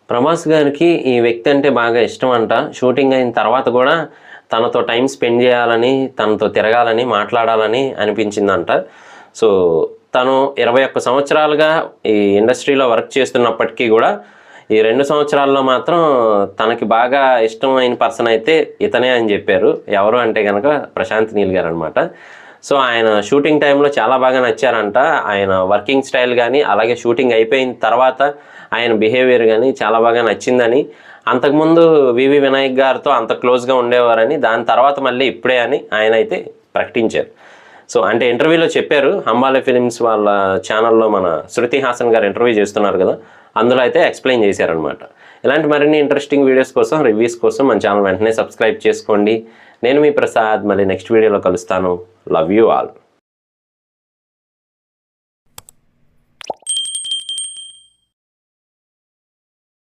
ప్రభాస్ గారికి ఈ వ్యక్తి అంటే బాగా ఇష్టం అంట. షూటింగ్ అయిన తర్వాత కూడా తనతో టైం స్పెండ్ చేయాలని, తనతో తిరగాలని, మాట్లాడాలని అనిపించిందంట. సో తను 21 సంవత్సరాలుగా ఈ ఇండస్ట్రీలో వర్క్ చేస్తున్నప్పటికీ కూడా ఈ 2 సంవత్సరాల్లో మాత్రం తనకి బాగా ఇష్టమైన పర్సన్ అయితే ఇతనే అని చెప్పారు. ఎవరు అంటే కనుక ప్రశాంత్ నీల్ గారు అనమాట. సో ఆయన షూటింగ్ టైంలో చాలా బాగా నచ్చారంట. ఆయన వర్కింగ్ స్టైల్ కానీ, అలాగే షూటింగ్ అయిపోయిన తర్వాత ఆయన బిహేవియర్ కానీ చాలా బాగా నచ్చిందని, అంతకుముందు వివి వినాయక్ గారితో అంత క్లోజ్గా ఉండేవారని, దాని తర్వాత మళ్ళీ ఇప్పుడే అని ఆయన అయితే ప్రకటించారు. సో అంటే ఇంటర్వ్యూలో చెప్పారు. హంబాలే ఫిలిమ్స్ వాళ్ళ ఛానల్లో మన శృతి హాసన్ గారు ఇంటర్వ్యూ చేస్తున్నారు కదా, అందులో అయితే ఎక్స్ప్లెయిన్ చేశారనమాట. ఇలాంటి మరిన్ని ఇంట్రెస్టింగ్ వీడియోస్ కోసం, రివ్యూస్ కోసం మన ఛానల్ వెంటనే సబ్స్క్రైబ్ చేసుకోండి. నేను మీ ప్రసాద్. మళ్ళీ నెక్స్ట్ వీడియోలో కలుస్తాను. Love you all.